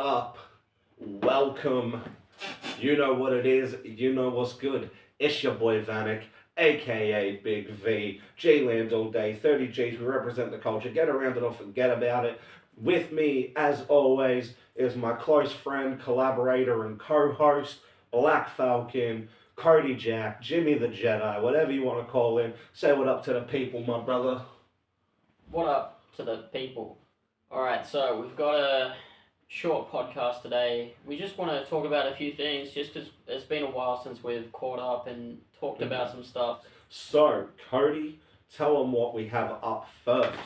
up? Welcome. You know what it is. You know what's good. It's your boy Vanik, aka Big V. J-Land all day. 30 Gs. We represent the culture. Get around it or forget about it. With me, as always, is my close friend, collaborator, and co-host, Black Falcon, Cody Jack, Jimmy the Jedi, whatever you want to call him. Say what up to the people, my brother. What up to the people? Alright, so we've got a short podcast today. We just want to talk about a few things just because it's been a while since we've caught up and talked about some stuff. So, Cody, tell them what we have up first.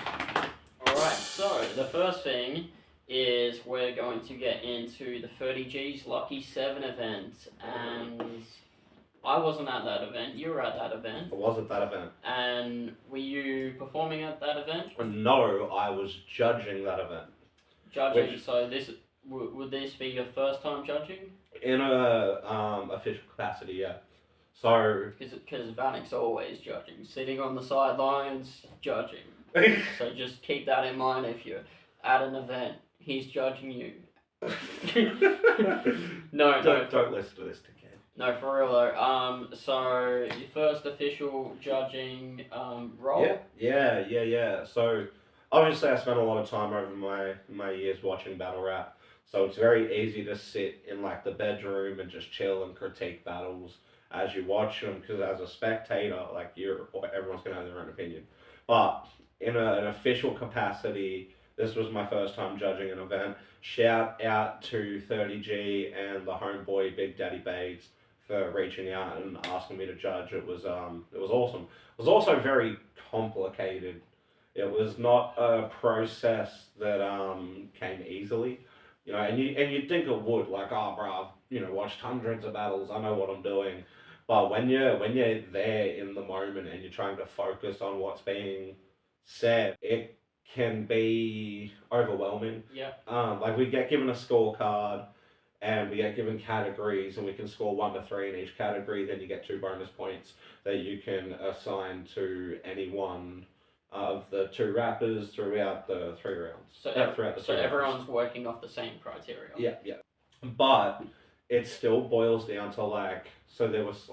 Alright, so the first thing is we're going to get into the 30G's Lucky 7 event, and I wasn't at that event, you were at that event. I was at that event. And were you performing at that event? No, I was judging that event. Judging, so would this be your first time judging? In a official capacity, yeah. So... Because Vanik's always judging, sitting on the sidelines, judging. So just keep that in mind if you're at an event, he's judging you. No, don't listen to this again. No, for real though. So your first official judging role? Yeah. So obviously I spent a lot of time over my years watching battle rap. So it's very easy to sit in like the bedroom and just chill and critique battles as you watch them, because as a spectator, like everyone's gonna have their own opinion. But in an official capacity, this was my first time judging an event. Shout out to 30G and the homeboy Big Daddy Bates for reaching out and asking me to judge. It was awesome. It was also very complicated. It was not a process that came easily, and you'd think it would, like, oh bro, I've watched hundreds of battles, I know what I'm doing. But when you're there in the moment and you're trying to focus on what's being said, it can be overwhelming. Yeah. Like we get given a scorecard and we get given categories and we can score 1 to 3 in each category. Then you get 2 bonus points that you can assign to any one of the 2 rappers throughout the 3 rounds. So, everyone's working off the same criteria. Yeah. But it still boils down to so there was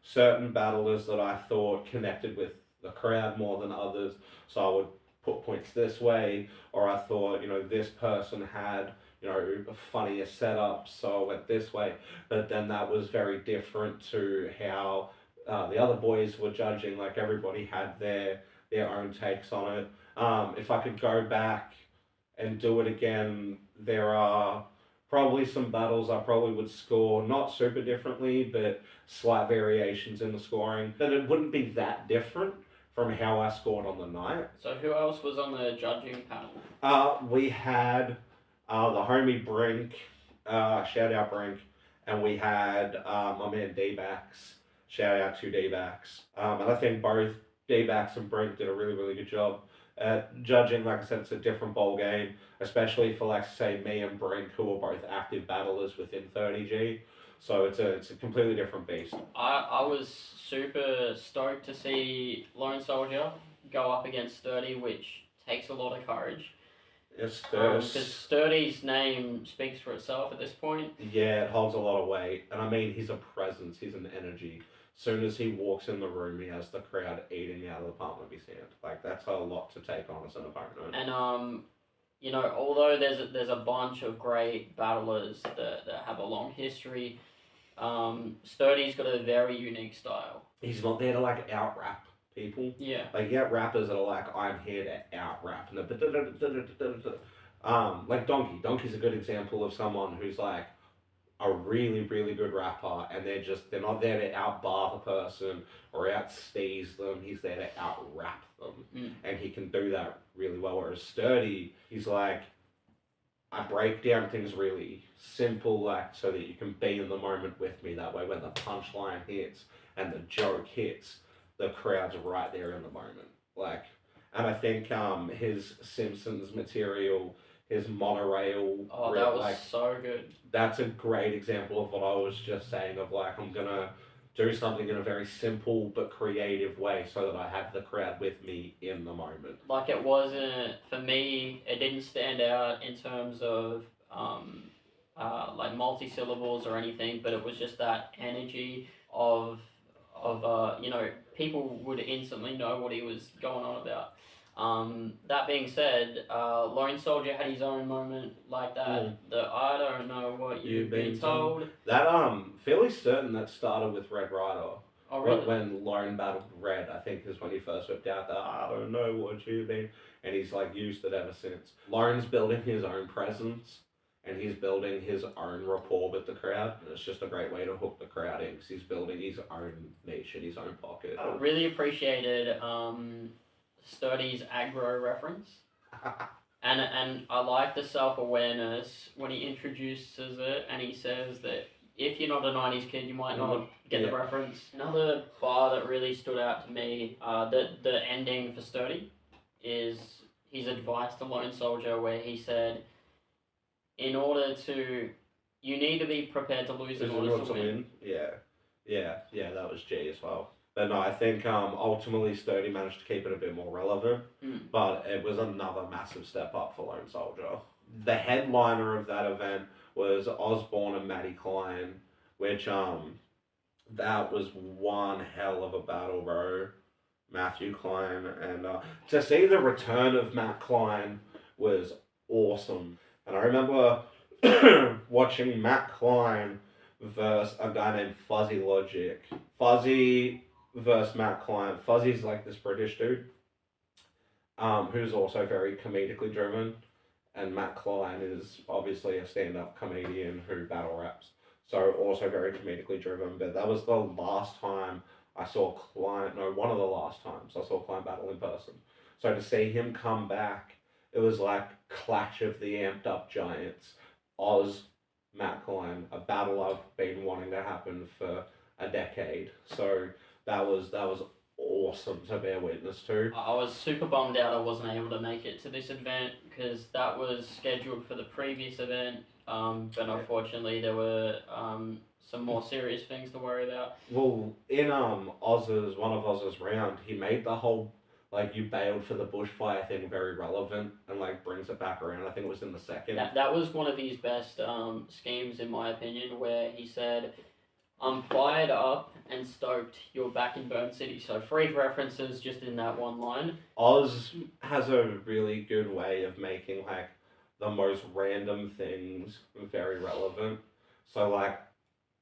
certain battlers that I thought connected with the crowd more than others. So I would put points this way, or I thought, this person had, a funnier setup, so I went this way. But then that was very different to how the other boys were judging. Like everybody had their own takes on it. If I could go back and do it again, there are probably some battles I probably would score not super differently, but slight variations in the scoring. But it wouldn't be that different from how I scored on the night. So who else was on the judging panel? We had the homie Brink, shout out Brink, and we had my man D-Backs, shout out to D-Backs. And I think both D-Backs and Brink did a really, really good job at judging. Like I said, it's a different ball game, especially for say me and Brink, who are both active battlers within 30G. So it's a completely different beast. I was super stoked to see Lone Soldier go up against Sturdy, which takes a lot of courage. Yes, because Sturdy's name speaks for itself at this point. Yeah, it holds a lot of weight. And I mean, he's a presence, he's an energy. Soon as he walks in the room, he has the crowd eating out of the palm of his hand. That's a lot to take on as an opponent. And although there's a bunch of great battlers that have a long history, Sturdy's got a very unique style. He's not there to out-rap people. Yeah. You get rappers that are I'm here to out-rap. Like Donkey. Donkey's a good example of someone who's a really, really good rapper, and they're not there to out-bar the person or out-steeze them. He's there to out-rap them. And he can do that really well. Whereas Sturdy, he's I break down things really simple, so that you can be in the moment with me. That way, when the punchline hits and the joke hits, the crowd's right there in the moment. And I think his Simpsons material, his monorail. Oh, that was so good. That's a great example of what I was just saying of I'm gonna do something in a very simple but creative way so that I have the crowd with me in the moment. It wasn't, for me, it didn't stand out in terms of like multi-syllables or anything, but it was just that energy of people would instantly know what he was going on about. That being said, Lone Soldier had his own moment like that. The I don't know what you've been told. That fairly certain that started with Red Rider. Oh really? When Lone battled Red, I think is when he first whipped out that I don't know what you've been, and he's like used it ever since. Lone's building his own presence, and he's building his own rapport with the crowd. And it's just a great way to hook the crowd in because he's building his own niche in his own pocket. I really appreciated Sturdy's aggro reference. And I like the self-awareness when he introduces it and he says that if you're not a 90s kid, you might not get the reference. Another bar that really stood out to me, the ending for Sturdy, is his advice to Lone Soldier where he said, you need to be prepared to lose in order to win. Yeah, that was G as well. But no, I think ultimately Sturdy managed to keep it a bit more relevant, but it was another massive step up for Lone Soldier. The headliner of that event was Osborne and Matty Klein, which that was one hell of a battle, bro. Matthew Klein, and to see the return of Matt Klein was awesome. And I remember watching Matt Klein versus a guy named Fuzzy Logic. Fuzzy versus Matt Klein. Fuzzy's like this British dude, who's also very comedically driven, and Matt Klein is obviously a stand-up comedian who battle raps, so also very comedically driven. But that was the last time I saw Klein. No, one of the last times I saw Klein battle in person. So to see him come back, it was like clash of the amped up giants. Oz, Matt Klein, a battle I've been wanting to happen for a decade. So that was awesome to bear witness to. I was super bummed out I wasn't able to make it to this event because that was scheduled for the previous event, but unfortunately there were some more serious things to worry about. Well, in one of Oz's round, he made the whole like you bailed for the bushfire thing very relevant and like brings it back around. I think it was in the second. That was one of his best schemes in my opinion, where he said, "I'm fired up and stoked you're back in Burn City." So 3 references just in that one line. Oz has a really good way of making like the most random things very relevant. So like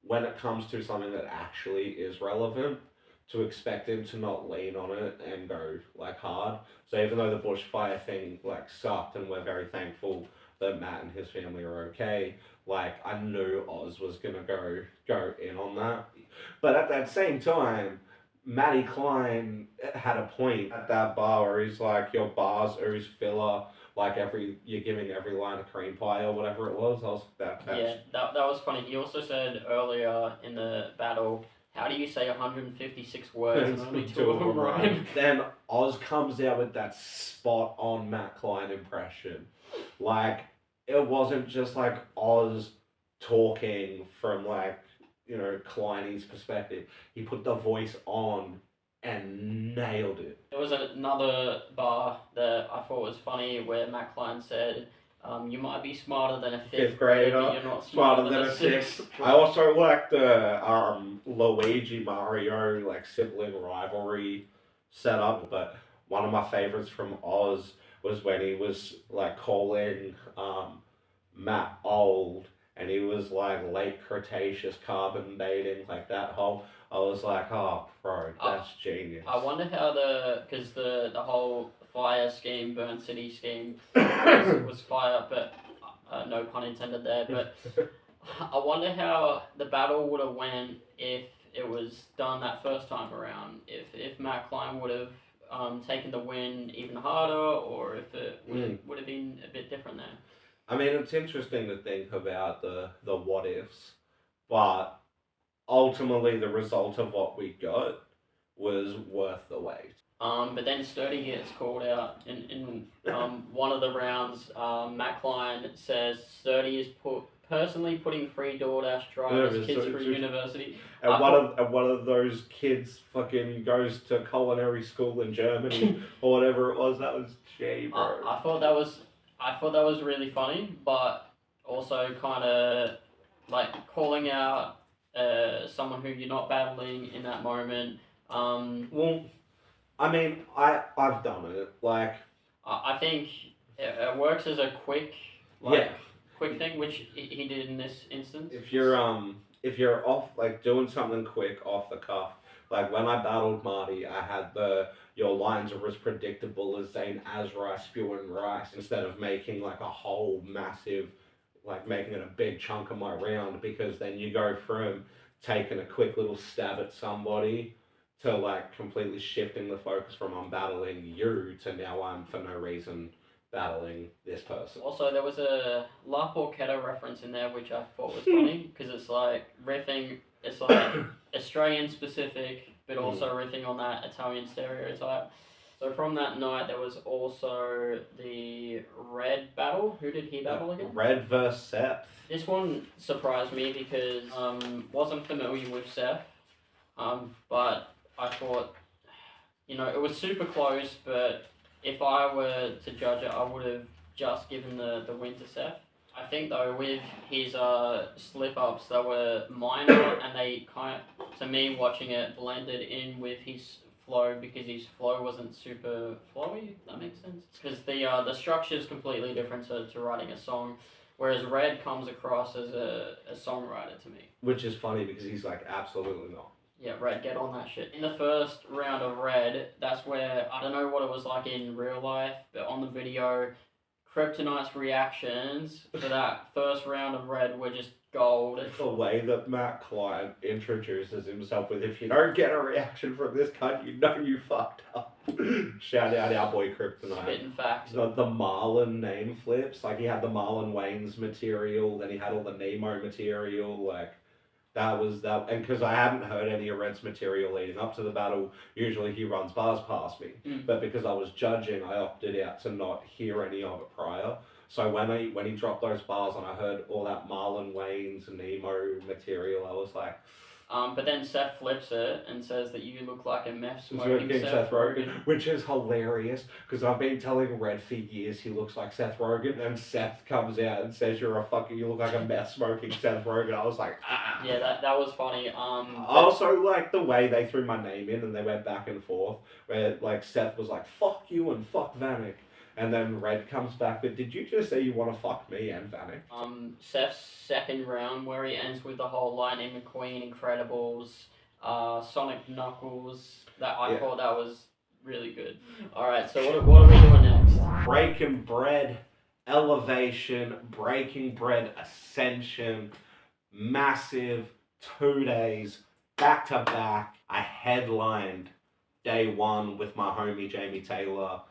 when it comes to something that actually is relevant, to expect him to not lean on it and go like hard. So even though the bushfire thing like sucked and we're very thankful that Matt and his family are okay, like I knew Oz was gonna go in on that. But at that same time, Matty Klein had a point at that bar where he's like, your bars ooze filler, like you're giving every line a cream pie or whatever it was. That was funny. He also said earlier in the battle, how do you say 156 words and only 2 of them rhyme? Then Oz comes out with that spot on Matt Klein impression. Like, it wasn't just like Oz talking from like, Kleiny's perspective. He put the voice on and nailed it. There was another bar that I thought was funny where Matt Klein said, you might be smarter than a fifth grader, but you're not smarter than a sixth. I also like the Luigi Mario like sibling rivalry setup, but one of my favorites from Oz was when he was like calling Matt old, and he was like late Cretaceous carbon dating, like that whole. I was like, oh, bro, that's genius. I wonder how because the whole fire scheme, Burn City scheme, was fire, but no pun intended there. But I wonder how the battle would have went if it was done that first time around. If Matt Klein would have taken the win even harder, or if it would have been a bit different there. I mean, it's interesting to think about the what ifs, but ultimately the result of what we got was worth the wait. But then Sturdy gets called out in one of the rounds. Matt Klein says Sturdy is personally putting free DoorDash drivers kids through university. And one of those kids fucking goes to culinary school in Germany or whatever it was. That was gay, bro. I thought that was really funny, but Also, kind of like calling out someone who you're not battling in that moment. Well, I mean, I've done it. Like, I think it works as a quick yeah, quick thing, which he did in this instance. if you're off like doing something quick off the cuff, like when I battled Marty, I had the your lines are as predictable as saying as rice spewing rice instead of making like a whole massive, like making it a big chunk of my round because then you go from taking a quick little stab at somebody to like completely shifting the focus from I'm battling you to now I'm for no reason battling this person. Also, there was a La Porchetta reference in there, which I thought was funny because it's like riffing. It's like Australian specific, but also riffing on that Italian stereotype. So from that night, there was also the Red battle. Who did he battle again? Red versus Seth. This one surprised me because wasn't familiar with Seth, but I thought, it was super close. But if I were to judge it, I would have just given the win to Seth. I think though with his slip ups, they were minor and they to me watching it blended in with his flow because his flow wasn't super flowy. If that makes sense. Because the structure is completely different to writing a song, whereas Red comes across as a songwriter to me. Which is funny because he's like absolutely not. Yeah, Red, get on that shit. In the first round of Red, that's where I don't know what it was like in real life, but on the video, Kryptonite's reactions for that first round of Red were just gold. The way that Matt Klein introduces himself with, if you don't get a reaction from this cunt, you know you fucked up. Shout out our boy Kryptonite. Spitting facts. The Marlon name flips, like he had the Marlon Wayans material, then he had all the Nemo material, like that was that, and because I hadn't heard any of Red's material leading up to the battle, usually he runs bars past me. But because I was judging, I opted out to not hear any of it prior. So when he dropped those bars and I heard all that Marlon Wayans and Nemo material, I was like. But then Seth flips it and says that you look like a meth smoking Seth Rogen. Which is hilarious because I've been telling Red for years he looks like Seth Rogen, and Seth comes out and says you look like a meth smoking Seth Rogen. I was like, ah. Yeah, that was funny. Also, like the way they threw my name in and they went back and forth, where like Seth was like fuck you and fuck Vanik. And then Red comes back with, did you just say you want to fuck me and Vanik? Seth's second round where he ends with the whole Lightning McQueen, Incredibles, Sonic Knuckles. I thought that was really good. Alright, so what are we doing next? Breaking Bread, Elevation, Breaking Bread, Ascension, massive 2 days, back to back. I headlined day one with my homie Jamie Taylor.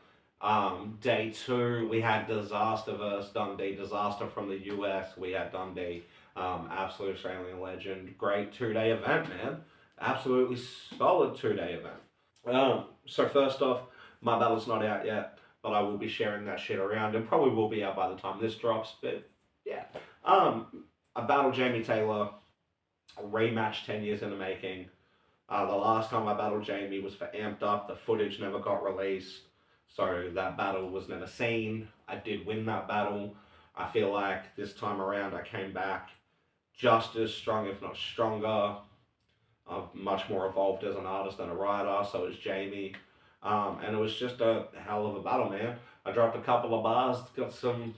Day two, we had Disaster versus Dundee. Disaster from the US. We had Dundee. Absolute Australian legend. Great 2-day event, man. Absolutely solid 2-day event. So first off, my battle's not out yet, but I will be sharing that shit around and probably will be out by the time this drops. But yeah, I battled Jamie Taylor. A rematch 10 years in the making. The last time I battled Jamie was for Amped Up. The footage never got released. So that battle was never seen. I did win that battle. I feel like this time around I came back just as strong, if not stronger. I'm much more evolved as an artist and a writer, so is Jamie. And it was just a hell of a battle, man. I dropped a couple of bars, got some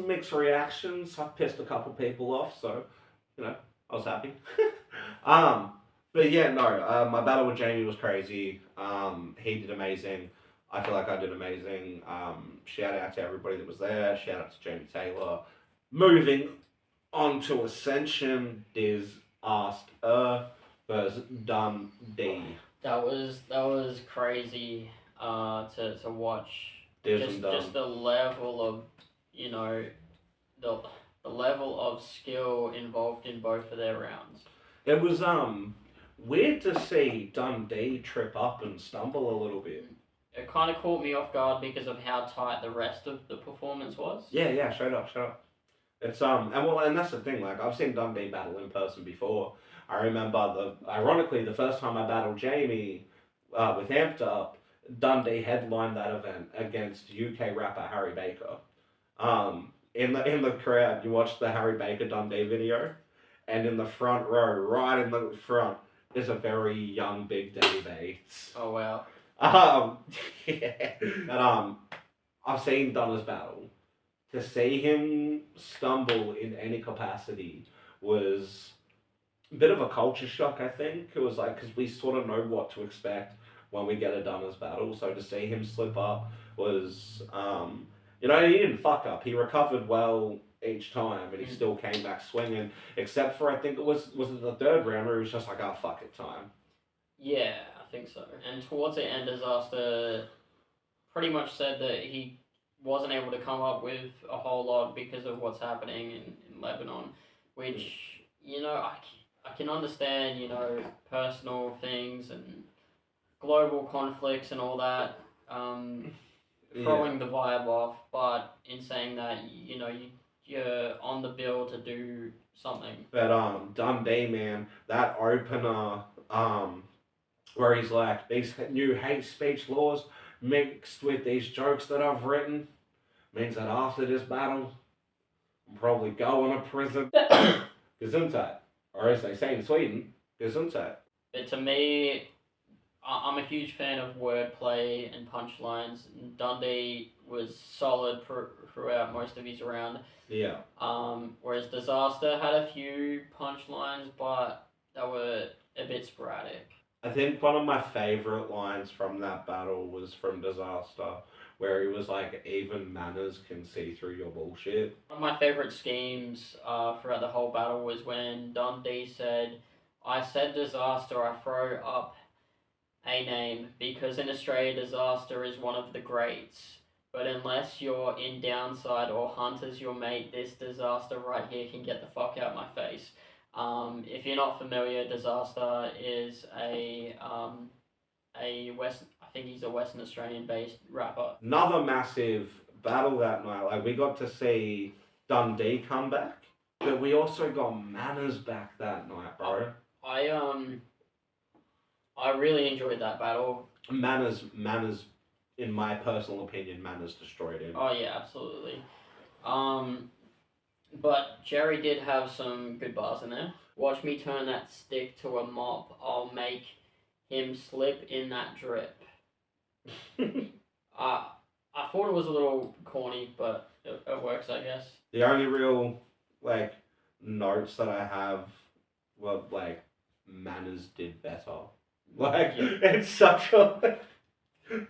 mixed reactions. I pissed a couple people off, so, I was happy. But yeah, no, my battle with Jamie was crazy. He did amazing. I feel like I did amazing. Shout out to everybody that was there. Shout out to Jamie Taylor. Moving on to Ascension, Disaster versus Dundee. That was crazy to watch. Just the level of the level of skill involved in both of their rounds. It was weird to see Dundee trip up and stumble a little bit. It kind of caught me off guard because of how tight the rest of the performance was. Yeah, straight up. It's and that's the thing. Like I've seen Dundee battle in person before. I remember ironically the first time I battled Jamie with Amped Up, Dundee headlined that event against UK rapper Harry Baker. in the crowd, you watch the Harry Baker Dundee video, and in the front row, right in the front, is a very young Big Daddy Bates. Oh wow. Yeah. And I've seen Dunner's battle. To see him stumble in any capacity was a bit of a culture shock, I think. It was like, because we sort of know what to expect when we get a Dunner's battle. So to see him slip up was, he didn't fuck up. He recovered well each time, and he still came back swinging. Except for, I think was it the third round where he was just like, oh, fuck it, time. Yeah, I think so. And towards the end, Disaster pretty much said that he wasn't able to come up with a whole lot because of what's happening in Lebanon, which, I can understand, personal things and global conflicts and all that, throwing the vibe off, but in saying that, you're on the bill to do something. But Dundee, man, that opener, where he's like, these new hate speech laws mixed with these jokes that I've written means that after this battle, I'm probably going to prison. Gesundheit. Or as they say in Sweden, Gesundheit. But to me, I'm a huge fan of wordplay and punchlines. Dundee was solid throughout most of his round. Yeah. Whereas Disaster had a few punchlines, but they were a bit sporadic. I think one of my favourite lines from that battle was from Disaster, where he was like, even manners can see through your bullshit. One of my favourite schemes throughout the whole battle was when Dundee said, I said Disaster, I throw up a name, because in Australia Disaster is one of the greats. But unless you're in Downside or Hunter's your mate, this Disaster right here can get the fuck out my face. If you're not familiar, Disaster is a West. I think he's a Western Australian based rapper. Another massive battle that night. Like, we got to see Dundee come back, but we also got Manners back that night, bro. I really enjoyed that battle. Manners, in my personal opinion, Manners destroyed him. Oh yeah, absolutely. But Jerry did have some good bars in there. Watch me turn that stick to a mop. I'll make him slip in that drip. I thought it was a little corny, but it works, I guess. The only real, notes that I have were, Manners did better. It's such a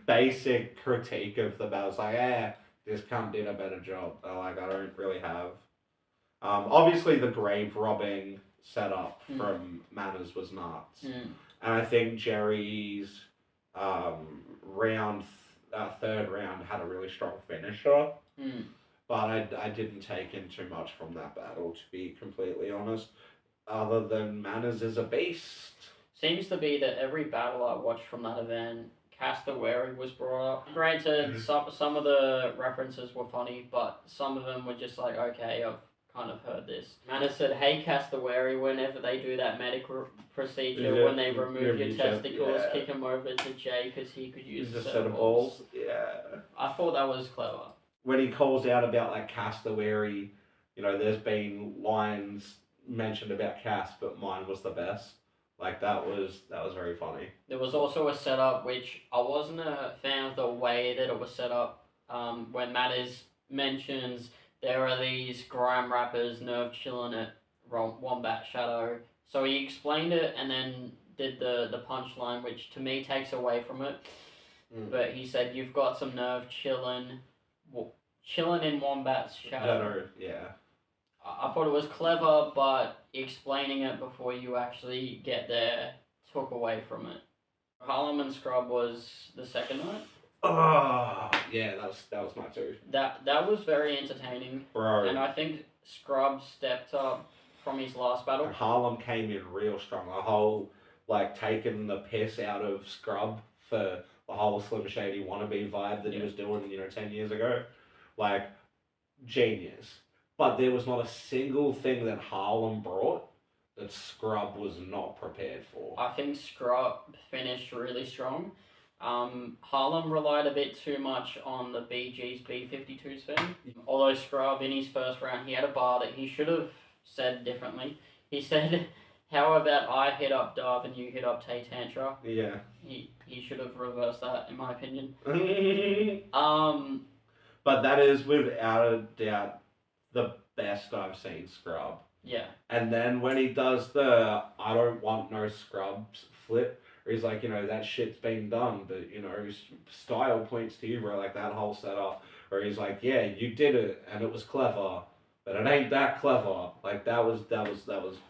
basic critique of the battle. It's like, this cunt did a better job. I don't really have. Obviously, the grave robbing setup from Manners was nuts. And I think Jerry's third round had a really strong finisher. But I didn't take in too much from that battle, to be completely honest. Other than Manners is a beast. Seems to be that every battle I watched from that event, Cassowary was brought up. Granted, some of the references were funny, but some of them were just like, okay, I've kind of heard this. Manners said, hey, Cassowary, whenever they do that medical procedure, when they remove your testicles, kick him over to Jay because he could use a set of balls. Yeah. I thought that was clever. When he calls out about, Cassowary, there's been lines mentioned about Cass, but mine was the best. That was very funny. There was also a setup which I wasn't a fan of the way that it was set up. When Manners mentions there are these grime rappers nerve chilling at Wombat Shadow. So he explained it and then did the punchline, which to me takes away from it. But he said, you've got some nerve chilling in Wombat's Shadow. Yeah. I thought it was clever, but explaining it before you actually get there took away from it. Harlem and Scrub was the second night. Oh, yeah, that was my two. That was very entertaining. Bro. And I think Scrub stepped up from his last battle. And Harlem came in real strong. The whole, taking the piss out of Scrub for the whole Slim Shady wannabe vibe that he was doing, 10 years ago. Genius. But there was not a single thing that Harlem brought that Scrub was not prepared for. I think Scrub finished really strong. Harlem relied a bit too much on the BG's B-52s thing. Although Scrub, in his first round, he had a bar that he should have said differently. He said, how about I hit up Dove and you hit up Tay Tantra? Yeah. He should have reversed that, in my opinion. But that is without a doubt the best I've seen Scrub. Yeah. And then when he does the I don't want no scrubs flip, where he's like, that shit's been done, but his style points to you, bro. Like that whole setup, where he's like, yeah, you did it, and it was clever, but it ain't that clever. Like that was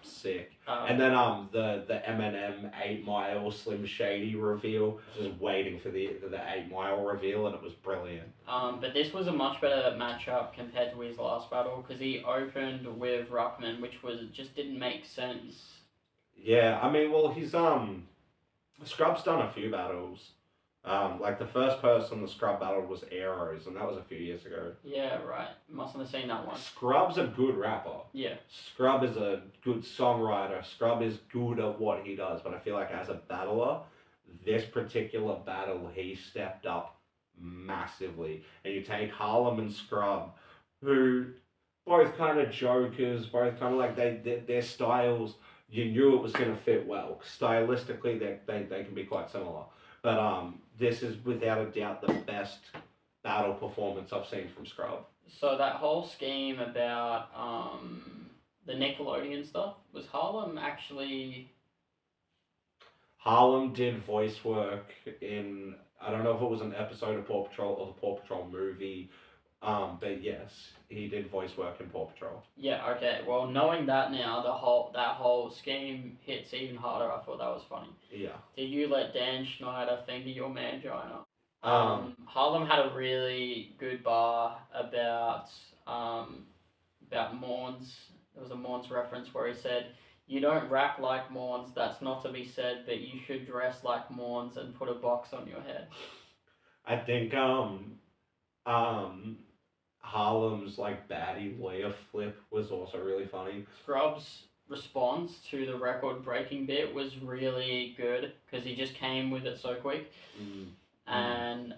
sick. And then the Eminem 8 Mile Slim Shady reveal, just waiting for the 8 Mile reveal, and it was brilliant. But this was a much better matchup compared to his last battle, because he opened with Ruckman, which just didn't make sense. Yeah, I mean, well, he's Scrub's done a few battles. Like the first person the Scrub battled was Arrows, and that was a few years ago. Yeah, right. Mustn't have seen that one. Scrub's a good rapper. Yeah. Scrub is a good songwriter. Scrub is good at what he does, but I feel like as a battler, this particular battle, he stepped up massively. And you take Harlem and Scrub, who both kind of jokers, both kind of like their styles, you knew it was going to fit well. Stylistically, they can be quite similar. But this is without a doubt the best battle performance I've seen from Scrub. So that whole scheme about the Nickelodeon stuff, was Harlem actually... Harlem did voice work in, I don't know if it was an episode of Paw Patrol or the Paw Patrol movie, but yes, he did voice work in Paw Patrol. Yeah, okay. Well, knowing that now, that whole scheme hits even harder. I thought that was funny. Yeah. Did you let Dan Schneider finger your mangina? Harlem had a really good bar about Morns. There was a Morns reference where he said, "You don't rap like Morns, that's not to be said, but you should dress like Morns and put a box on your head." I think Harlem's like baddie lawyer flip was also really funny. Scrub's response to the record breaking bit was really good because he just came with it so quick. And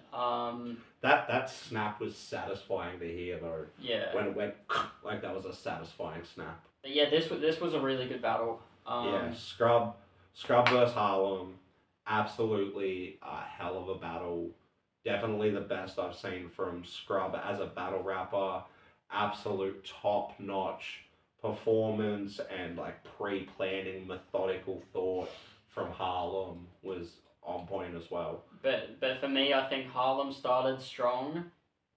that snap was satisfying to hear though. Yeah. When it went like that was a satisfying snap. But yeah, this was a really good battle. Yeah, Scrub versus Harlem, absolutely a hell of a battle. Definitely the best I've seen from Scrub as a battle rapper. Absolute top notch performance and like pre-planning methodical thought from Harlem was on point as well. But for me, I think Harlem started strong,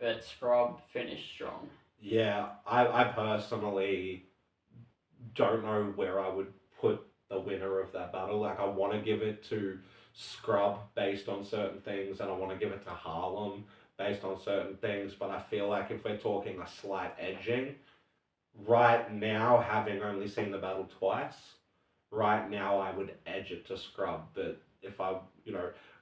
but Scrub finished strong. Yeah, I personally don't know where I would put the winner of that battle. Like I want to give it to Scrub based on certain things, and I want to give it to Harlem based on certain things, but I feel like if we're talking a slight edging, right now, having only seen the battle twice, right now I would edge it to Scrub, but if I,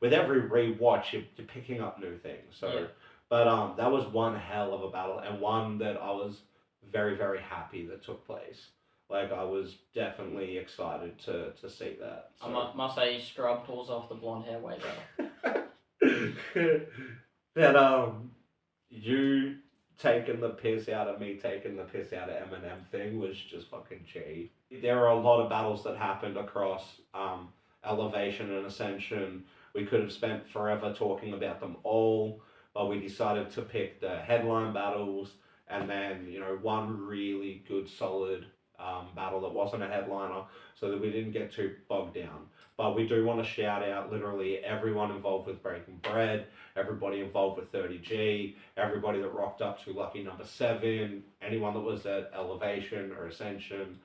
with every rewatch, you're picking up new things, so, yeah. But that was one hell of a battle, and one that I was very, very happy that took place. Like, I was definitely excited to see that. So. I must say, Scrub pulls off the blonde hair way better. That, you taking the piss out of me, taking the piss out of Eminem thing was just fucking G. There are a lot of battles that happened across Elevation and Ascension. We could have spent forever talking about them all, but we decided to pick the headline battles and then, one really good, solid battle that wasn't a headliner, so that we didn't get too bogged down. But we do want to shout out literally everyone involved with Breaking Bread, everybody involved with 30G, everybody that rocked up to Lucky Number 7, anyone that was at Elevation or Ascension.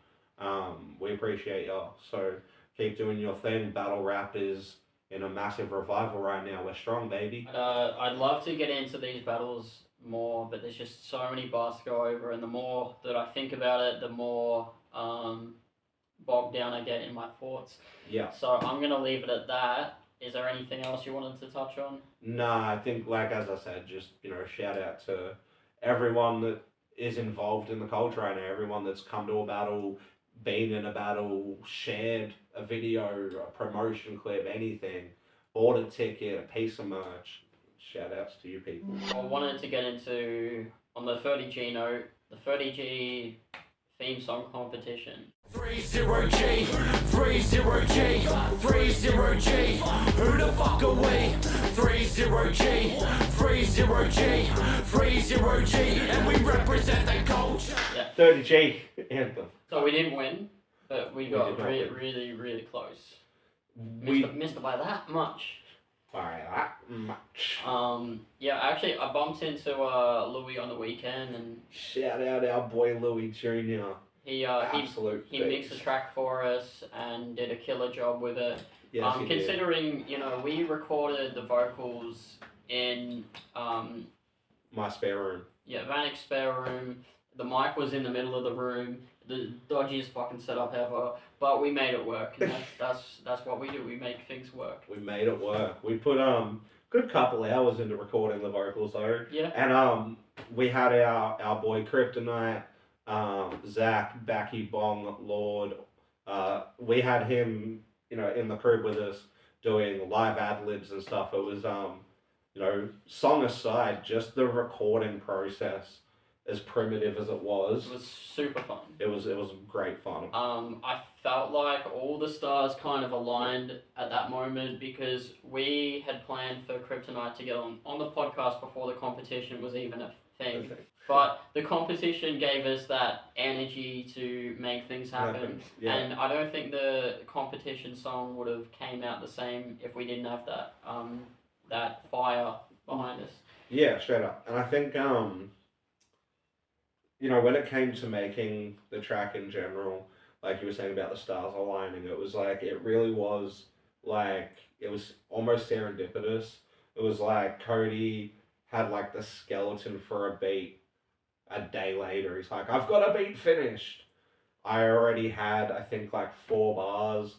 We appreciate y'all. So keep doing your thing. Battle rap is in a massive revival right now. We're strong, baby. I'd love to get into these battles more, but there's just so many bars to go over, and the more that I think about it, the more bogged down I get in my thoughts. Yeah. So I'm gonna leave it at that. Is there anything else you wanted to touch on? Nah, I think, like as I said, just shout out to everyone that is involved in the culture right now, everyone that's come to a battle, been in a battle, shared a video, a promotion clip, anything. bought a ticket, a piece of merch. Shout outs to you people. I wanted to get into, on the 30G note, the 30G theme song competition. 30G, 30G, 30G, who the fuck are we? 30G, 30G, 30G, and we represent the culture. Yeah. 30G anthem. So we didn't win, but we got did not really, win. really, really close. We Missed it by that much. by that much. Yeah, actually, I bumped into Louis on the weekend, and Shout out our boy Louis Jr. he Absolute he mixed the beast. track for us and did a killer job with it. Yes, he did. Considering we recorded the vocals in My spare room. Vanik's spare room. The mic was in the middle of the room. The dodgiest fucking setup ever, but we made it work. And that's what we do. We make things work. We made it work. We put good couple hours into recording the vocals though. Yeah. And we had our boy Kryptonite, Zach, Backy, Bong, Lord. We had him, in the crib with us doing live ad libs and stuff. It was song aside, just the recording process, as primitive as it It was super fun. it was great fun. I felt like all the stars kind of aligned at that moment because we had planned for Kryptonite to get on the podcast before the competition was even a thing. But the competition gave us that energy to make things happen. Yeah. And I don't think the competition song would have came out the same if we didn't have that fire behind us. Yeah, straight up. And I think when it came to making the track in general, like you were saying about the stars aligning, it was like, it really was like, it was almost serendipitous. It was like Cody had like the skeleton for a beat a day later. He's like, I've got a beat finished. I already had, I think, like 4 bars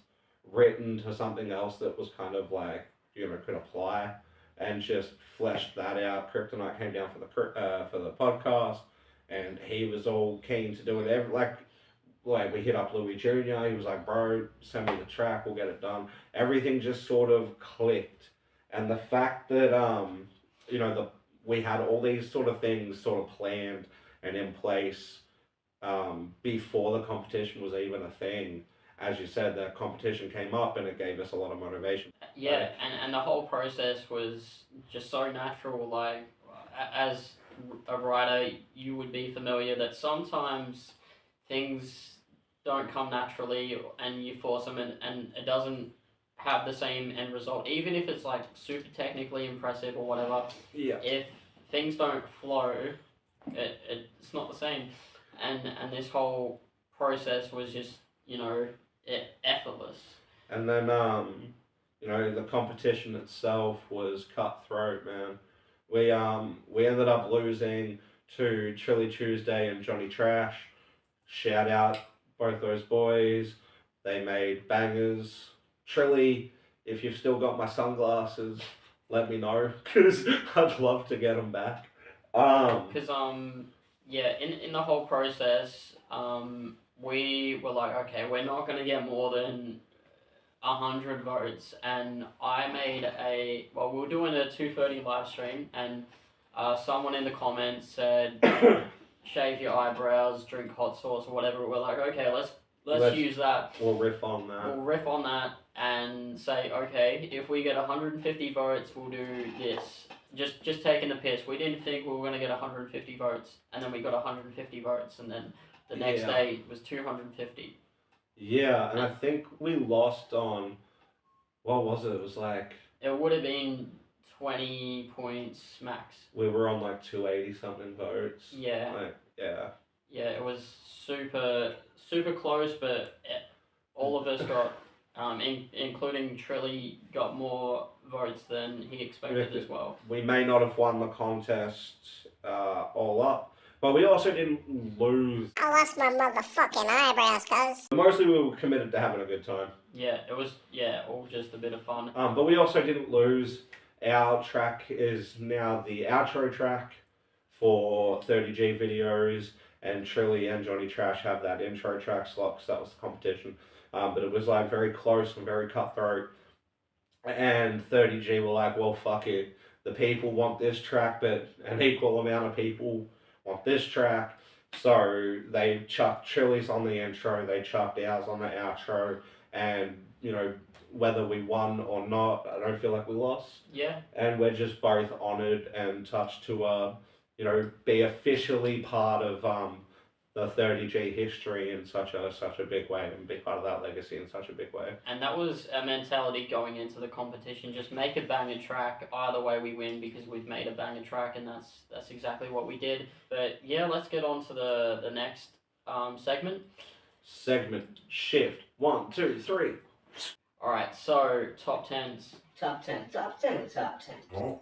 written to something else that was kind of like, could apply, and just fleshed that out. Kryptonite came down for the podcast, and he was all keen to do it. Like we hit up Louis Jr. He was like, bro, send me the track, we'll get it done. Everything just sort of clicked, and the fact that we had all these sort of things sort of planned and in place before the competition was even a thing. As you said, the competition came up and it gave us a lot of motivation. Yeah, Right. and the whole process was just so natural. Like, as a writer, you would be familiar that sometimes things don't come naturally and you force them and it doesn't have the same end result. Even if it's like super technically impressive or whatever, Yeah. if things don't flow, it's not the same. And this whole process was just, effortless. And then, the competition itself was cutthroat, man. We ended up losing to Chili Tuesday and Johnny Trash. Shout out both those boys. They made bangers. Trilly, if you've still got my sunglasses, let me know, because I'd love to get them back. Because in the whole process, we were like, okay, we're not gonna get more than 100 votes, and I made we were doing a 2:30 live stream, and someone in the comments said, shave your eyebrows, drink hot sauce or whatever. We're like, okay, let's use that. We'll riff on that. We'll riff on that and say, okay, if we get 150 votes, we'll do this. Just taking the piss. We didn't think we were going to get 150 votes, and then we got 150 votes, and then the next day was 250. Yeah, and I think we lost on, what was it? It was like, it would have been 20 points max. we were on like 280 something votes. Yeah. Yeah. Yeah, it was super, super close, but all of us got, including Trilly, got more votes than he expected as well. We may not have won the contest all up, but we also didn't lose. I lost my motherfucking eyebrows, cuz. Mostly we were committed to having a good time. Yeah, it was, all just a bit of fun. But we also didn't lose. Our track is now the outro track for 30G videos, and Trilly and Johnny Trash have that intro track slot because that was the competition. But it was like very close and very cutthroat. and 30G were like, well, fuck it. The people want this track, but an equal amount of people want this track. So they chucked Chili's on the intro, they chucked ours on the outro, and whether we won or not, I don't feel like we lost. Yeah. And we're just both honoured and touched to be officially part of the 30G history in such a big way, and be part of that legacy in such a big way. And that was a mentality going into the competition. Just make a banger track. Either way, we win because we've made a banger track, and that's exactly what we did. But yeah, let's get on to the next segment. Segment shift 1, 2, 3. All right, so top tens. Top 10, top 10, top 10. Oh,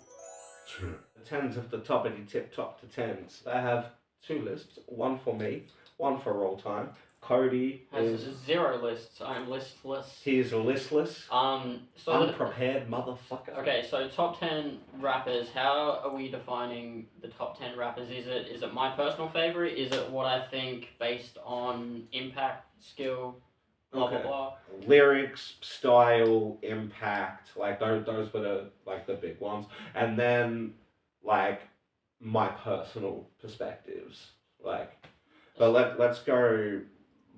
The tens of the toppity tip top to tens. They have 2 lists, one for me, one for roll time. Cody Has is 0 lists. I'm listless. he's listless, So unprepared motherfucker. okay, so top 10 rappers. How are we defining the top 10 rappers? Is it my personal favorite? Is it what I think based on impact, skill, blah Okay. blah blah? Lyrics, style, impact, like those were the big ones, and then like my personal perspectives, but let's go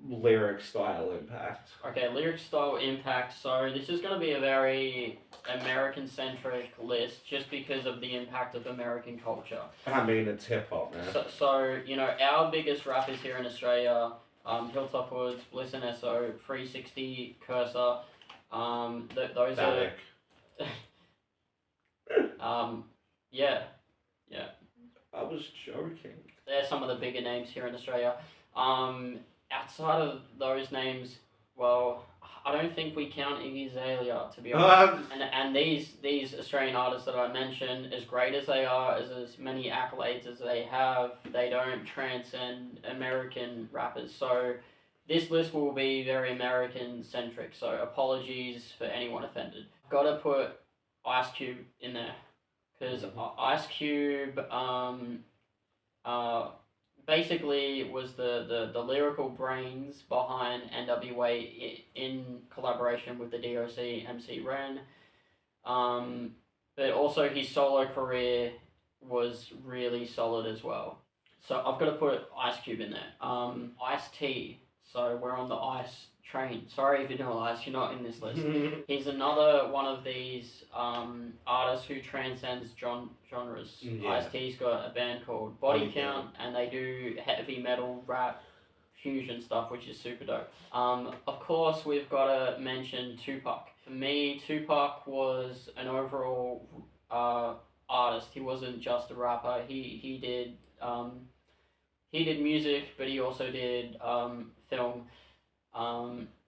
lyric, style, impact. Okay, lyric, style, impact. So this is going to be a very American-centric list, just because of the impact of American culture. I mean, it's hip hop, man. So our biggest rappers here in Australia. Hilltop Woods, Bliss and SO, 360, Cursor, those Vanik. are, yeah, I was joking. they're some of the bigger names here in Australia. Outside of those names, well, I don't think we count Iggy Azalea, to be honest. And these Australian artists that I mentioned, as great as they are, as many accolades as they have, they don't transcend American rappers. So this list will be very American centric. So apologies for anyone offended. Got to put Ice Cube in there, because Ice Cube basically was the lyrical brains behind NWA in collaboration with the DOC MC Ren. But also his solo career was really solid as well. So I've got to put Ice Cube in there. Ice-T. So we're on the Ice train. Sorry if you don't know Ice, you're not in this list. He's another one of these artists who transcends genres. Yeah. Ice-T's got a band called Body Count, and they do heavy metal, rap, fusion stuff, which is super dope. Of course, we've got to mention Tupac. For me, Tupac was an overall artist. He wasn't just a rapper. He did music, but he also did film.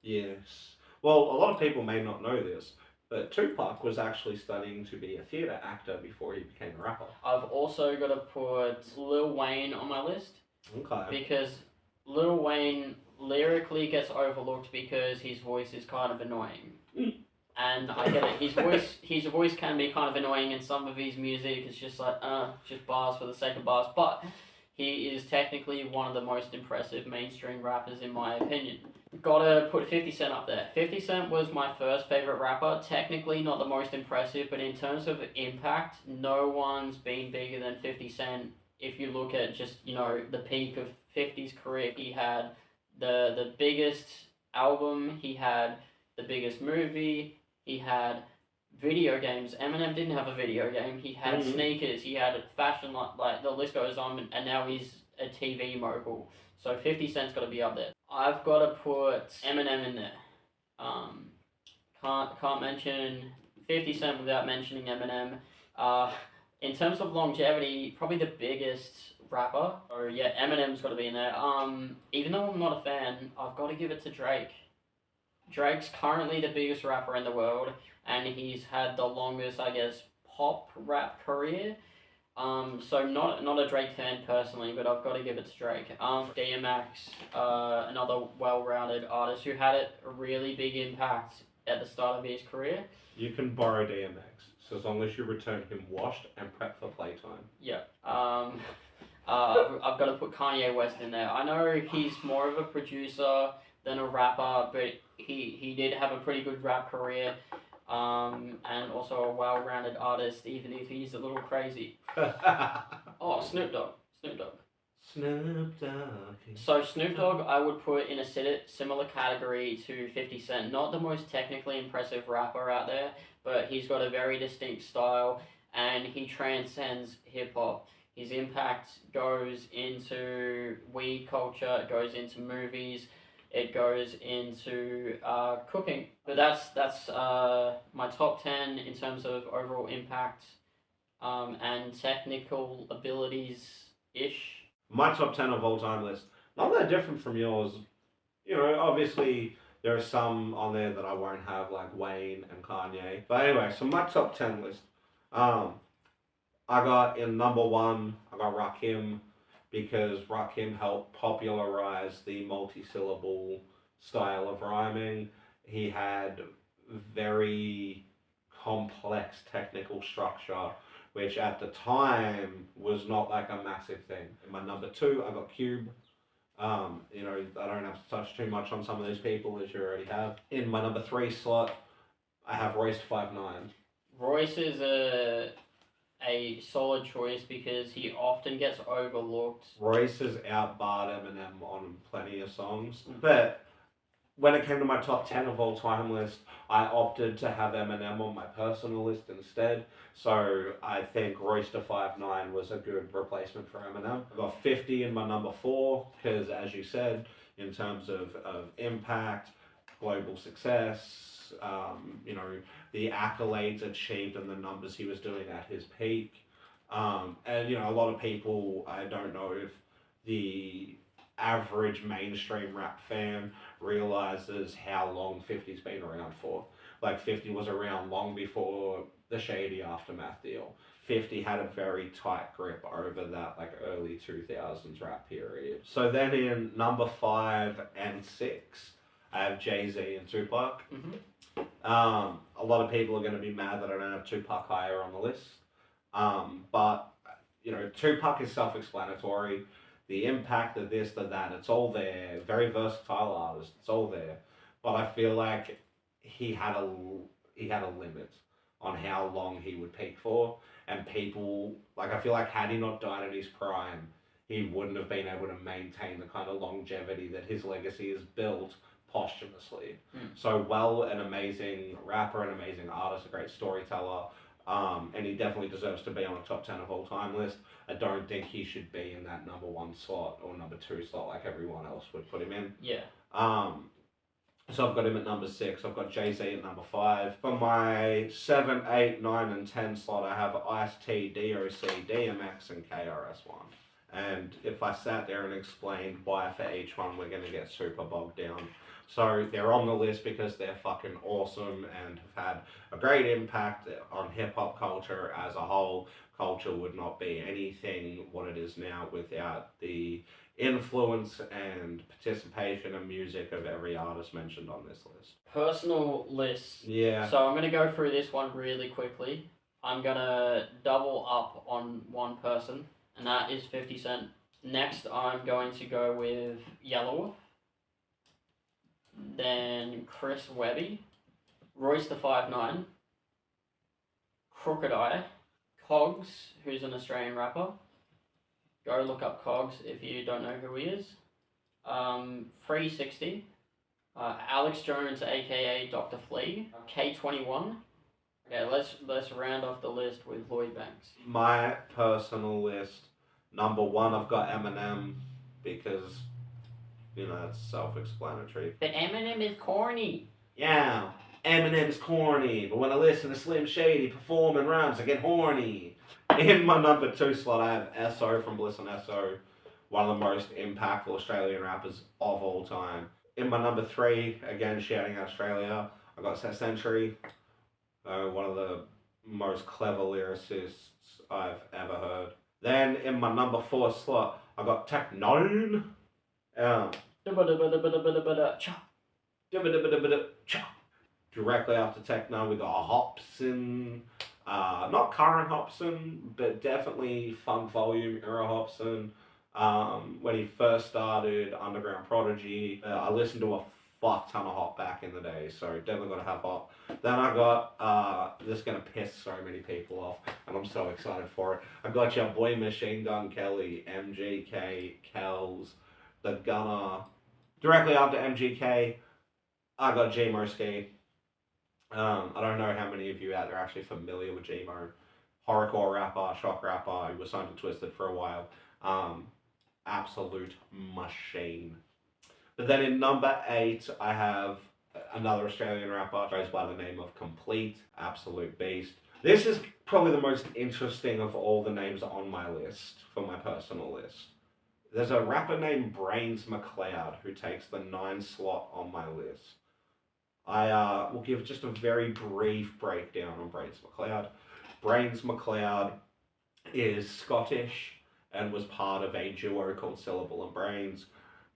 Yes. Well, a lot of people may not know this, but Tupac was actually studying to be a theatre actor before he became a rapper. I've also got to put Lil Wayne on my list, Okay. because Lil Wayne lyrically gets overlooked because his voice is kind of annoying. And I get it. His voice can be kind of annoying, and some of his music is just like just bars for the sake of bars. But he is technically one of the most impressive mainstream rappers in my opinion. Gotta put 50 Cent up there. 50 Cent was my first favorite rapper. Technically not the most impressive, but in terms of impact, no one's been bigger than 50 Cent. If you look at just, the peak of 50's career, he had the biggest album, he had the biggest movie, he had video games. Eminem didn't have a video game. He had sneakers, he had fashion, like the list goes on, and now he's a TV mogul. So 50 Cent's got to be up there. I've got to put Eminem in there. Can't mention 50 Cent without mentioning Eminem. In terms of longevity, probably the biggest rapper. So yeah, Eminem's got to be in there. Even though I'm not a fan, I've got to give it to Drake. Drake's currently the biggest rapper in the world, and he's had the longest, I guess, pop rap career. So not a Drake fan personally, but I've got to give it to Drake. DMX, another well-rounded artist who had a really big impact at the start of his career. You can borrow DMX, so as long as you return him washed and prepped for playtime. Yeah. I've got to put Kanye West in there. I know he's more of a producer than a rapper, but he did have a pretty good rap career. and also a well-rounded artist, even if he's a little crazy. Oh, Snoop Dogg. Snoop Dogg. Snoop Dogg. So Snoop Dogg, I would put in a similar category to 50 Cent. Not the most technically impressive rapper out there, but he's got a very distinct style, and he transcends hip hop. His impact goes into weed culture, it goes into movies, it goes into cooking. But that's my top 10 in terms of overall impact and technical abilities ish. My top 10 of all time list, not that different from yours. You know, obviously there are some on there that I won't have, like Wayne and Kanye. But anyway, so my top 10 list. I got in number one, I got Rakim, because Rakim helped popularize the multi-syllable style of rhyming. He had very complex technical structure, which at the time was not like a massive thing. In my number two, I got Cube. You know, I don't have to touch too much on some of these people, as you already have. In my number three slot, I have Royce 5'9". Royce is a solid choice because he often gets overlooked. Royce has outbarred Eminem on plenty of songs, but when it came to my top 10 of all time list, I opted to have Eminem on my personal list instead. So I think Royce da 5'9" was a good replacement for Eminem. I got 50 in my number four, because as you said, in terms of impact, global success, you know, the accolades achieved and the numbers he was doing at his peak. And, you know, a lot of people, I don't know if the average mainstream rap fan realizes how long 50's been around for. Like 50 was around long before the Shady Aftermath deal. 50 had a very tight grip over that like early 2000s rap period. So then in number 5 and 6, I have Jay-Z and Tupac. Mm-hmm. A lot of people are going to be mad that I don't have Tupac higher on the list. But, you know, Tupac is self-explanatory. The impact of this, the that, it's all there. Very versatile artist, it's all there. But I feel like he had a limit on how long he would peak for. And people, like, I feel like had he not died in his prime, he wouldn't have been able to maintain the kind of longevity that his legacy is built posthumously. So, well, an amazing rapper, an amazing artist, a great storyteller, and he definitely deserves to be on a top 10 of all time list. I don't think he should be in that number 1 slot or number 2 slot like everyone else would put him in. Yeah. So I've got him at number 6. I've got Jay-Z at number 5. For my 7, 8, 9, and 10 slot, I have Ice-T, DOC, DMX, and KRS-One. And if I sat there and explained why for each one, we're going to get super bogged down. So they're on the list because they're fucking awesome and have had a great impact on hip-hop culture as a whole. Culture would not be anything what it is now without the influence and participation and music of every artist mentioned on this list. Personal lists. Yeah. So I'm going to go through this one really quickly. I'm going to double up on one person, and that is 50 Cent. Next, I'm going to go with Yellow, then Chris Webby, Royce da 5'9", Crooked Eye, Cogs, who's an Australian rapper. Go look up Cogs if you don't know who he is. 360, Alex Jones, aka Dr. Flea, K21. Okay, let's round off the list with Lloyd Banks. My personal list, number 1, I've got Eminem because, you know, it's self-explanatory. But Eminem is corny. Yeah, Eminem's corny, but when I listen to Slim Shady performing rhymes, I get horny. In my number 2 slot, I have S.O. from Bliss and S.O., one of the most impactful Australian rappers of all time. In my number 3, again, shouting out Australia, I got Century, one of the most clever lyricists I've ever heard. Then in my number 4 slot, I got Tech 9. Directly after Tech 9, we got Hopsin. Not current Hopsin, but definitely Funk Volume era Hopsin. When he first started Underground Prodigy, I listened to a fuck ton of hop back in the day, so definitely gotta have hop. Then I got this is gonna piss so many people off, and I'm so excited for it. I got your boy Machine Gun Kelly, MGK, Kells, the Gunner. Directly after MGK, I got J-Mo Ski. I don't know how many of you out there are actually familiar with J-Mo. Horrorcore rapper, shock rapper, he was signed to Twisted for a while. Absolute machine. But then in number 8, I have another Australian rapper, goes by the name of Complete, absolute beast. This is probably the most interesting of all the names on my list, for my personal list. There's a rapper named Brains McLeod who takes the 9 slot on my list. I will give just a very brief breakdown on Brains McLeod. Brains McLeod is Scottish and was part of a duo called Syllable and Brains.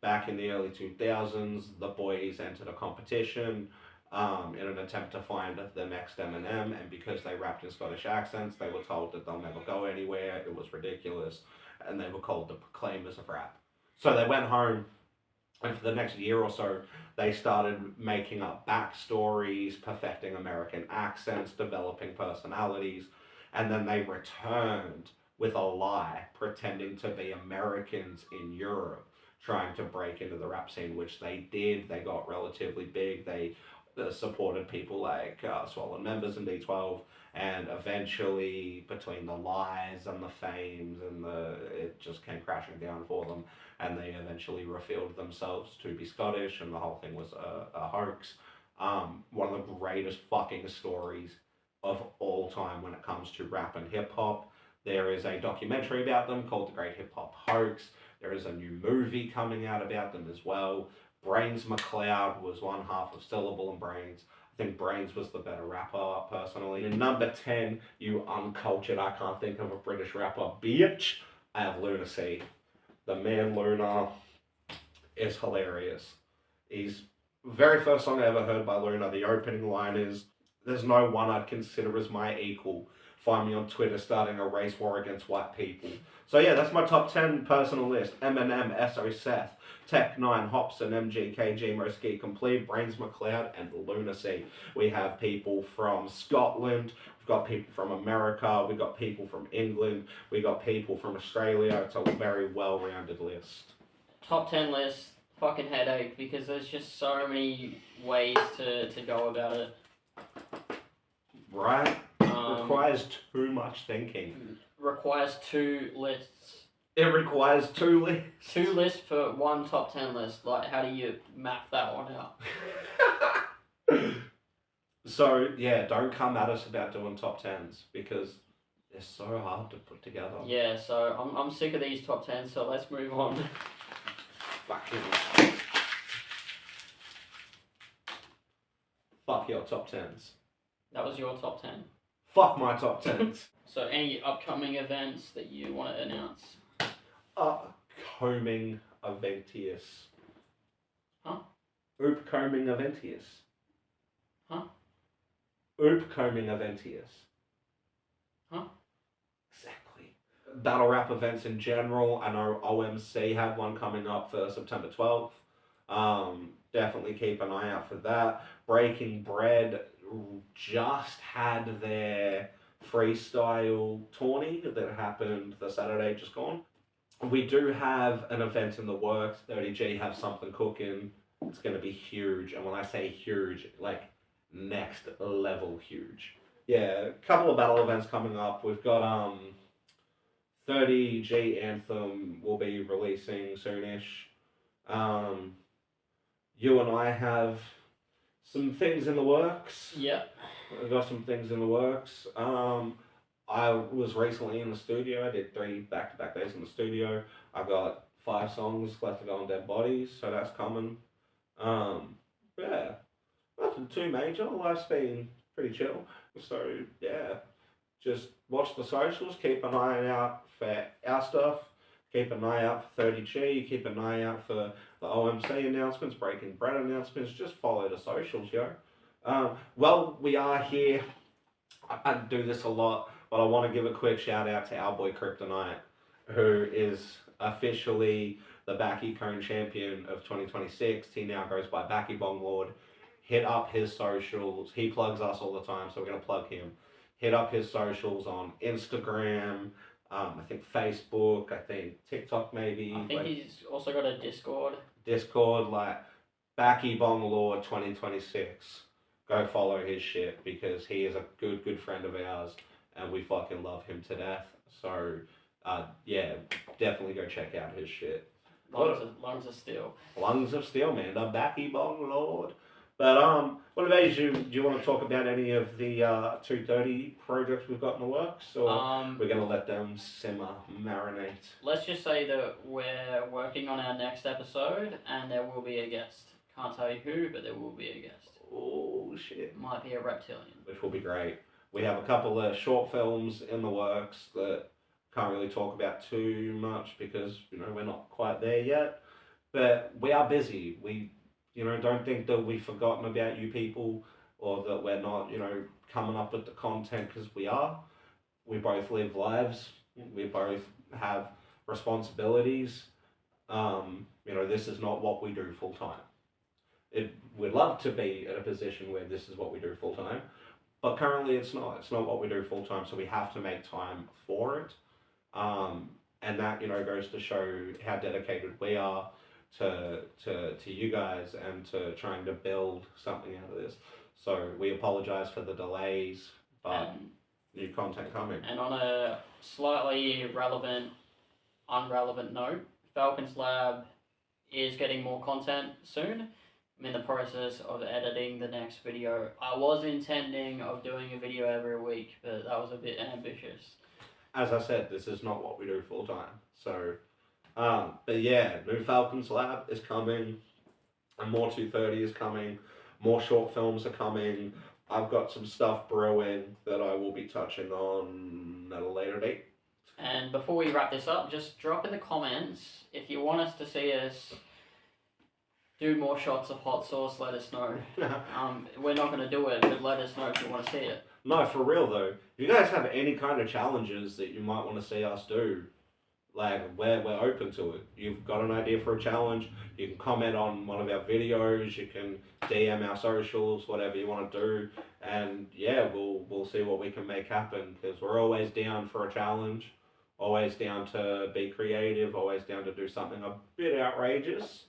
Back in the early 2000s, the boys entered a competition in an attempt to find the next Eminem, and because they rapped in Scottish accents, they were told that they'll never go anywhere. It was ridiculous, and they were called the Proclaimers of Rap. So they went home, and for the next year or so, they started making up backstories, perfecting American accents, developing personalities, and then they returned with a lie, pretending to be Americans in Europe, trying to break into the rap scene, which they did. They got relatively big. They supported people like Swollen Members and D12, and eventually, between the lies and the fames and it just came crashing down for them, and they eventually revealed themselves to be Scottish, and the whole thing was a hoax. One of the greatest fucking stories of all time when it comes to rap and hip hop. There is a documentary about them called The Great Hip Hop Hoax. There is a new movie coming out about them as well. Brains McLeod was one half of Syllable and Brains. I think Brains was the better rapper, personally. In number 10, you uncultured, I can't think of a British rapper, bitch, I have Lunacy. The man Luna is hilarious. He's very first song I ever heard by Luna. The opening line is, "There's no one I'd consider as my equal. Find me on Twitter starting a race war against white people." So yeah, that's my top 10 personal list. Eminem, S.O. Seth, Tech 9, Hopson, MGK, J-Mo Ski Complete, Brains McLeod, and Lunacy. We have people from Scotland, we've got people from America, we've got people from England, we've got people from Australia. It's a very well-rounded list. Top 10 list, fucking headache, because there's just so many ways to go about it. Right? Requires too much thinking. Requires 2 lists. It requires 2 lists. 2 lists for one top 10 list. Like, how do you map that one out? So, yeah, don't come at us about doing top 10s because they're so hard to put together. Yeah, so I'm sick of these top 10s, so let's move on. Fuck your top 10s. That was your top 10. Fuck my top 10s. So, any upcoming events that you want to announce? Upcoming Eventius. Huh? Upcoming Eventius. Huh? Upcoming Eventius. Huh? Exactly. Battle rap events in general. I know OMC have one coming up for September 12th. Definitely keep an eye out for that. Breaking Bread just had their freestyle tourney that happened the Saturday just gone. We do have an event in the works. 30G have something cooking. It's going to be huge. And when I say huge, like next level huge. Yeah, a couple of battle events coming up. We've got 30G Anthem will be releasing soonish. You and I have some things in the works. Yeah. I've got some things in the works. I was recently in the studio. I did 3 back-to-back days in the studio. I've got 5 songs left to go on Dead Bodies, so that's coming. Yeah, nothing too major. Life's been pretty chill. So yeah, just watch the socials. Keep an eye out for our stuff. Keep an eye out for 30G. Keep an eye out for the OMC announcements, Breaking Bread announcements. Just follow the socials, yo. Well, we are here. I do this a lot, but I want to give a quick shout out to our boy Kryptonite. who is officially the Backy Cone champion of 2026. He now goes by Backy Bong Lord. Hit up his socials. He plugs us all the time, so we're going to plug him. Hit up his socials on Instagram, I think Facebook, I think TikTok maybe. I think he's also got a Discord, like Backy Bong Lord 2026. Go follow his shit because he is a good friend of ours and we fucking love him to death. So, yeah, definitely go check out his shit. Lungs of Steel. Lungs of Steel, man. The Backy Bong Lord. But, what about you? Do you want to talk about any of the 230 projects we've got in the works? Or we're going to let them simmer, marinate? Let's just say that we're working on our next episode and there will be a guest. Can't tell you who, but there will be a guest. Oh, shit. Might be a reptilian. Which will be great. We have a couple of short films in the works that can't really talk about too much because, we're not quite there yet. But we are busy. We, don't think that we've forgotten about you people or that we're not, coming up with the content because we are. We both live lives. We both have responsibilities. This is not what we do full time. We'd love to be in a position where this is what we do full time, but currently it's not. It's not what we do full time, so we have to make time for it. And that goes to show how dedicated we are to you guys and to trying to build something out of this. So we apologize for the delays, but new content coming. And on a slightly unrelevant note, Falcon's Lab is getting more content soon. I'm in the process of editing the next video. I was intending of doing a video every week, but that was a bit ambitious. As I said, this is not what we do full time. So, but yeah, new Falcon's Lab is coming, and more 230 is coming, more short films are coming. I've got some stuff brewing that I will be touching on at a later date. And before we wrap this up, just drop in the comments if you want us to see us do more shots of hot sauce. Let us know. We're not going to do it, but let us know if you want to see it. No, for real though. If you guys have any kind of challenges that you might want to see us do, like we're open to it. You've got an idea for a challenge, you can comment on one of our videos, you can DM our socials, whatever you want to do, and yeah, we'll see what we can make happen because we're always down for a challenge, always down to be creative, always down to do something a bit outrageous.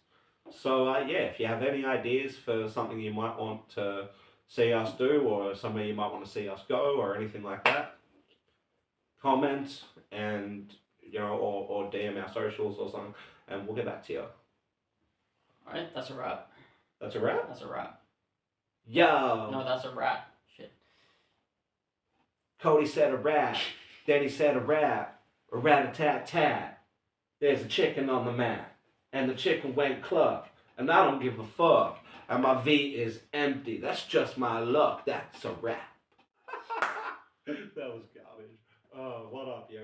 So yeah, if you have any ideas for something you might want to see us do or somewhere you might want to see us go or anything like that, comment and or DM our socials or something and we'll get back to you. Alright, that's a wrap. That's a wrap? That's a wrap. Yo! No, that's a wrap. Shit. Cody said a rat. Then he said a rat. A rat-a-tat-tat. There's a chicken on the mat. And the chicken went cluck. And I don't give a fuck. And my V is empty. That's just my luck. That's a wrap. That was garbage. Oh, what up, yo?